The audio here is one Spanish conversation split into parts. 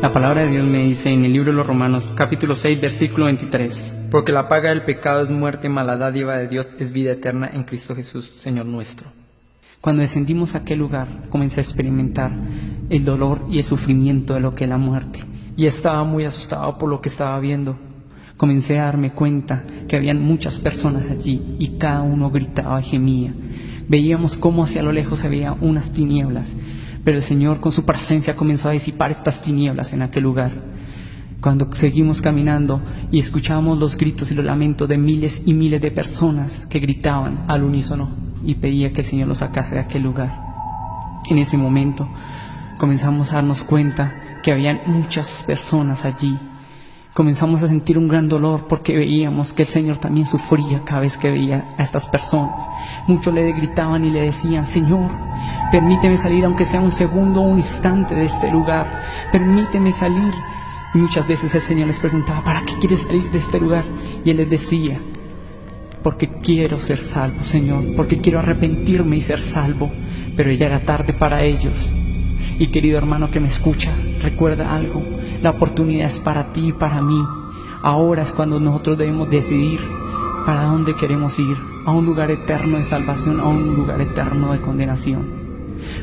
La palabra de Dios me dice en el libro de los Romanos, capítulo 6, versículo 23, porque la paga del pecado es muerte, mas la dádiva de Dios es vida eterna en Cristo Jesús, Señor nuestro. Cuando descendimos a aquel lugar, comencé a experimentar el dolor y el sufrimiento de lo que es la muerte, y estaba muy asustado por lo que estaba viendo. Comencé a darme cuenta que habían muchas personas allí, y cada uno gritaba y gemía. Veíamos cómo hacia lo lejos se veían unas tinieblas, pero el Señor con su presencia comenzó a disipar estas tinieblas en aquel lugar. Cuando seguimos caminando y escuchamos los gritos y los lamentos de miles y miles de personas que gritaban al unísono y pedía que el Señor los sacase de aquel lugar. En ese momento comenzamos a darnos cuenta que habían muchas personas allí. Comenzamos a sentir un gran dolor porque veíamos que el Señor también sufría cada vez que veía a estas personas. Muchos le gritaban y le decían: Señor, permíteme salir aunque sea un segundo o un instante de este lugar. Permíteme salir. Y muchas veces el Señor les preguntaba: ¿para qué quieres salir de este lugar? Y Él les decía: porque quiero ser salvo, Señor, porque quiero arrepentirme y ser salvo. Pero ya era tarde para ellos. Y querido hermano que me escucha, recuerda algo: la oportunidad es para ti y para mí. Ahora es cuando nosotros debemos decidir para dónde queremos ir, a un lugar eterno de salvación, a un lugar eterno de condenación.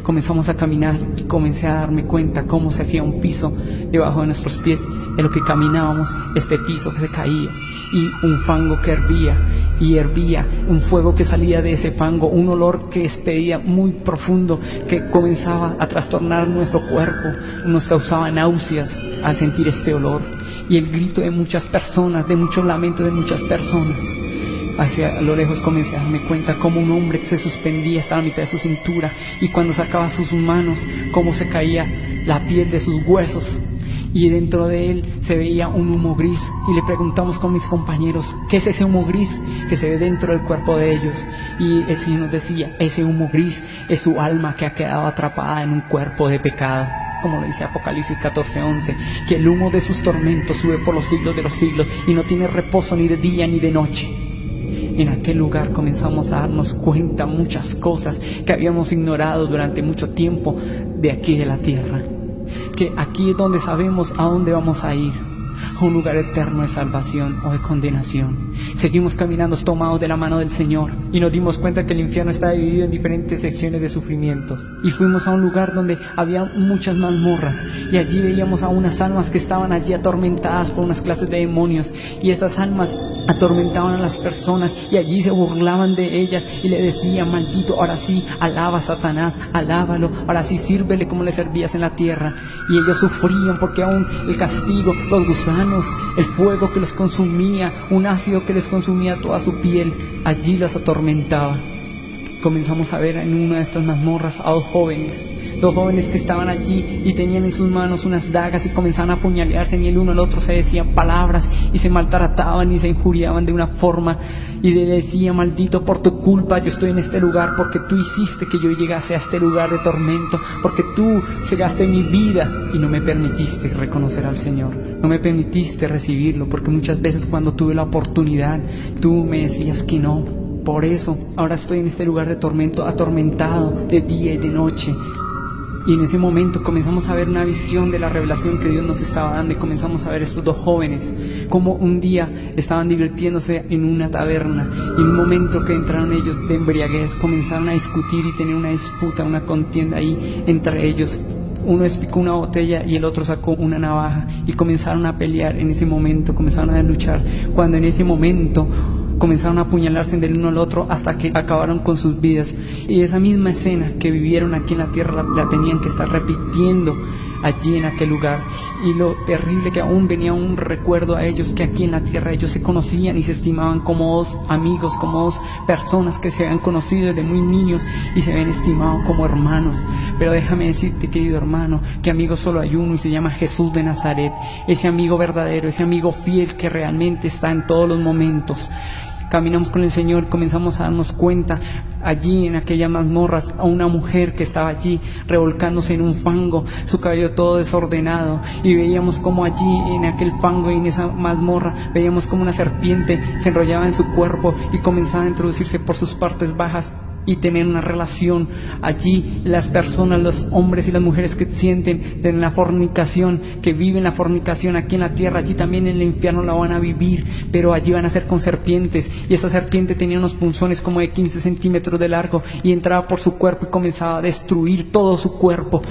Comenzamos a caminar y comencé a darme cuenta cómo se hacía un piso debajo de nuestros pies. En lo que caminábamos, este piso se caía y un fango que hervía y hervía, un fuego que salía de ese fango, un olor que despedía muy profundo que comenzaba a trastornar nuestro cuerpo, nos causaba náuseas al sentir este olor, y el grito de muchas personas, de muchos lamentos de muchas personas. Hacia lo lejos comencé a darme cuenta como un hombre que se suspendía hasta la mitad de su cintura, y cuando sacaba sus manos, cómo se caía la piel de sus huesos, y dentro de él se veía un humo gris. Y le preguntamos con mis compañeros: ¿qué es ese humo gris que se ve dentro del cuerpo de ellos? Y el Señor nos decía: ese humo gris es su alma que ha quedado atrapada en un cuerpo de pecado, como lo dice Apocalipsis 14:11, que el humo de sus tormentos sube por los siglos de los siglos y no tiene reposo ni de día ni de noche. En aquel lugar comenzamos a darnos cuenta muchas cosas que habíamos ignorado durante mucho tiempo de aquí de la tierra. Que aquí es donde sabemos a dónde vamos a ir, a un lugar eterno de salvación o de condenación. Seguimos caminando tomados de la mano del Señor y nos dimos cuenta que el infierno está dividido en diferentes secciones de sufrimientos. Y fuimos a un lugar donde había muchas mazmorras, y allí veíamos a unas almas que estaban allí atormentadas por unas clases de demonios, y estas almas atormentaban a las personas y allí se burlaban de ellas y le decían: maldito, ahora sí, alaba a Satanás, alábalo, ahora sí, sírvele como le servías en la tierra. Y ellos sufrían porque aún el castigo, los gusanos, el fuego que los consumía, un ácido que les consumía toda su piel, allí los atormentaba. Comenzamos a ver en una de estas mazmorras a dos jóvenes que estaban allí y tenían en sus manos unas dagas y comenzaban a apuñalearse, y el uno al otro se decían palabras y se maltrataban y se injuriaban de una forma, y le decía: maldito, por tu culpa yo estoy en este lugar, porque tú hiciste que yo llegase a este lugar de tormento, porque tú cegaste mi vida y no me permitiste reconocer al Señor, no me permitiste recibirlo, porque muchas veces cuando tuve la oportunidad tú me decías que no. Por eso ahora estoy en este lugar de tormento, atormentado de día y de noche. Y en ese momento comenzamos a ver una visión de la revelación que Dios nos estaba dando, y comenzamos a ver estos dos jóvenes como un día estaban divirtiéndose en una taberna, y en un momento que entraron ellos de embriaguez comenzaron a discutir y tener una disputa, una contienda ahí entre ellos. Uno despicó una botella y el otro sacó una navaja y comenzaron a pelear. En ese momento comenzaron a luchar, cuando en ese momento comenzaron a apuñalarse del uno al otro hasta que acabaron con sus vidas. Y esa misma escena que vivieron aquí en la tierra la tenían que estar repitiendo allí en aquel lugar. Y lo terrible que aún venía un recuerdo a ellos, que aquí en la tierra ellos se conocían y se estimaban como dos amigos, como dos personas que se habían conocido desde muy niños y se habían estimado como hermanos. Pero déjame decirte, querido hermano, que amigo solo hay uno, y se llama Jesús de Nazaret. Ese amigo verdadero, ese amigo fiel que realmente está en todos los momentos. Caminamos con el Señor, comenzamos a darnos cuenta allí en aquellas mazmorras a una mujer que estaba allí revolcándose en un fango, su cabello todo desordenado, y veíamos como allí en aquel fango y en esa mazmorra veíamos como una serpiente se enrollaba en su cuerpo y comenzaba a introducirse por sus partes bajas y tener una relación. Allí las personas, los hombres y las mujeres que sienten de la fornicación, que viven la fornicación aquí en la tierra, allí también en el infierno la van a vivir, pero allí van a ser con serpientes, y esa serpiente tenía unos punzones como de 15 centímetros de largo y entraba por su cuerpo y comenzaba a destruir todo su cuerpo,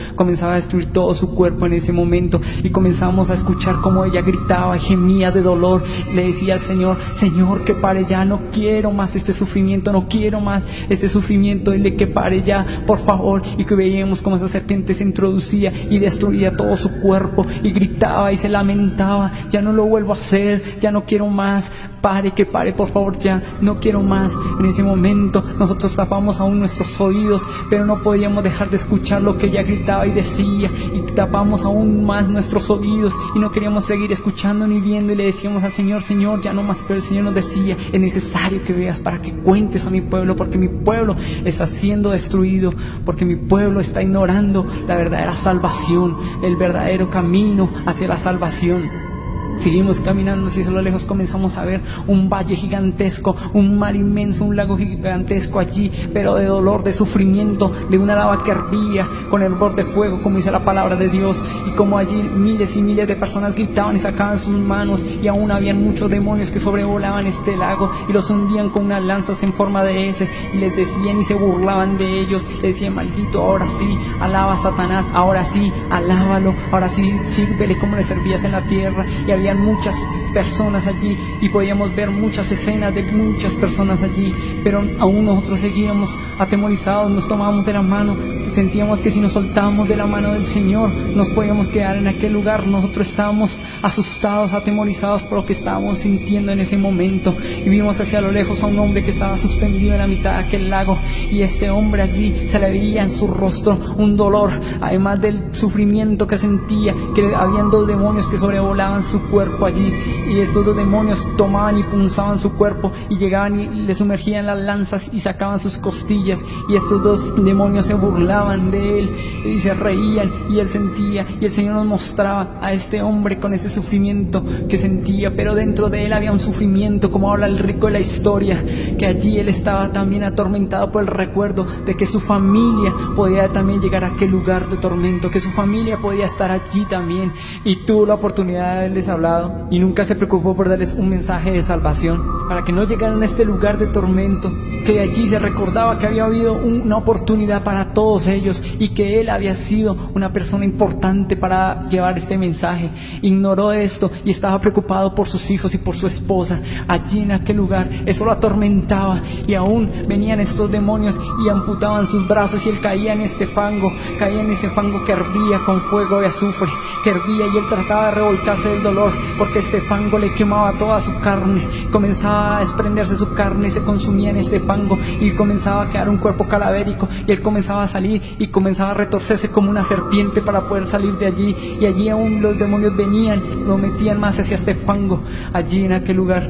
en ese momento, y comenzamos a escuchar cómo ella gritaba y gemía de dolor, le decía al Señor: Señor, que pare ya, no quiero más este sufrimiento, no quiero más este sufrimiento, dile que pare ya, por favor. Y que veíamos cómo esa serpiente se introducía y destruía todo su cuerpo, y gritaba y se lamentaba: ya no lo vuelvo a hacer, ya no quiero más, pare, que pare, por favor, ya no quiero más. En ese momento nosotros tapamos aún nuestros oídos, pero no podíamos dejar de escuchar lo que ella gritaba y decía, y tapamos aún más nuestros oídos y no queríamos seguir escuchando ni viendo, y le decíamos al Señor: Señor, ya no más. Pero el Señor nos decía: es necesario que veas para que cuentes a mi pueblo, porque mi pueblo está siendo destruido, porque mi pueblo está ignorando la verdadera salvación, el verdadero camino hacia la salvación. Seguimos caminando, y a lo lejos comenzamos a ver un valle gigantesco, un mar inmenso, un lago gigantesco allí, pero de dolor, de sufrimiento, de una lava que hervía con hervor de fuego, como dice la palabra de Dios, y como allí miles y miles de personas gritaban y sacaban sus manos, y aún habían muchos demonios que sobrevolaban este lago y los hundían con unas lanzas en forma de S, y les decían y se burlaban de ellos, les decían: maldito, ahora sí, alaba a Satanás, ahora sí, alábalo, ahora sí, sírvele como le servías en la tierra. Y habían muchas personas allí, y podíamos ver muchas escenas de muchas personas allí, pero aún nosotros seguíamos atemorizados, nos tomábamos de la mano, sentíamos que si nos soltábamos de la mano del Señor nos podíamos quedar en aquel lugar. Nosotros estábamos asustados, atemorizados por lo que estábamos sintiendo en ese momento, y vimos hacia lo lejos a un hombre que estaba suspendido en la mitad de aquel lago, y este hombre allí se le veía en su rostro un dolor, además del sufrimiento que sentía, que habían dos demonios que sobrevolaban su cuerpo allí, y estos dos demonios tomaban y punzaban su cuerpo y llegaban y le sumergían las lanzas y sacaban sus costillas, y estos dos demonios se burlaban de él y se reían, y él sentía, y el Señor nos mostraba a este hombre con ese sufrimiento que sentía, pero dentro de él había un sufrimiento, como habla el rico de la historia, que allí él estaba también atormentado por el recuerdo de que su familia podía también llegar a aquel lugar de tormento, que su familia podía estar allí también, y tuvo la oportunidad de haberles hablado, y nunca se preocupó por darles un mensaje de salvación, para que no llegaran a este lugar de tormento, que allí se recordaba que había habido una oportunidad para todos ellos, y que él había sido una persona importante para llevar este mensaje. Ignoró esto y estaba preocupado por sus hijos y por su esposa allí en aquel lugar. Eso lo atormentaba, y aún venían estos demonios y amputaban sus brazos, y él caía en este fango que hervía con fuego de azufre, que hervía, y él trataba de revolcarse del dolor, porque este fango le quemaba toda su carne, comenzaba a desprenderse su carne, se consumía en este fango y comenzaba a quedar un cuerpo cadavérico, y él comenzaba a salir y comenzaba a retorcerse como una serpiente para poder salir de allí, y allí aún los demonios venían, lo metían más hacia este fango allí en aquel lugar.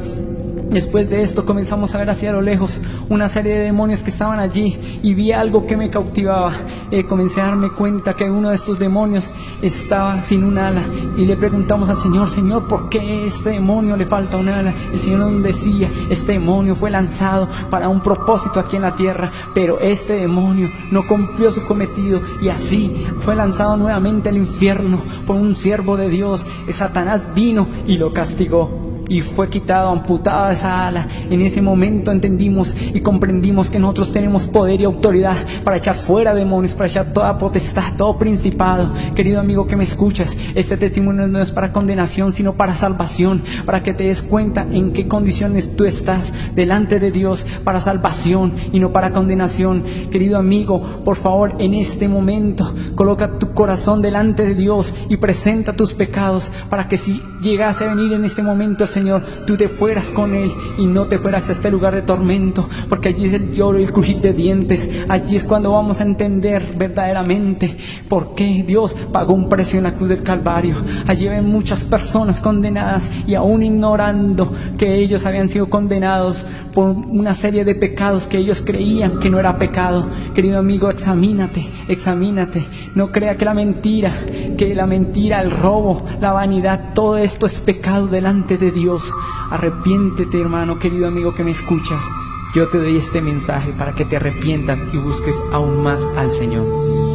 Después de esto comenzamos a ver hacia lo lejos una serie de demonios que estaban allí, y vi algo que me cautivaba. Comencé a darme cuenta que uno de estos demonios estaba sin un ala, y le preguntamos al Señor: Señor, ¿por qué a este demonio le falta un ala? El Señor nos decía: este demonio fue lanzado para un propósito aquí en la tierra, pero este demonio no cumplió su cometido, y así fue lanzado nuevamente al infierno por un siervo de Dios. Satanás vino y lo castigó, y fue quitado, amputada esa ala. En ese momento entendimos y comprendimos que nosotros tenemos poder y autoridad para echar fuera demonios, para echar toda potestad, todo principado. Querido amigo que me escuchas, este testimonio no es para condenación, sino para salvación, para que te des cuenta en qué condiciones tú estás delante de Dios, para salvación y no para condenación. Querido amigo, por favor, en este momento coloca tu corazón delante de Dios y presenta tus pecados, para que si llegase a venir en este momento el Señor, tú te fueras con Él y no te fueras a este lugar de tormento, porque allí es el lloro y el crujir de dientes. Allí es cuando vamos a entender verdaderamente por qué Dios pagó un precio en la cruz del Calvario. Allí ven muchas personas condenadas, y aún ignorando que ellos habían sido condenados por una serie de pecados que ellos creían que no era pecado. Querido amigo, examínate. No crea que la mentira, el robo, la vanidad, todo esto es pecado delante de Dios. Arrepiéntete, hermano, querido amigo que me escuchas. Yo te doy este mensaje para que te arrepientas y busques aún más al Señor.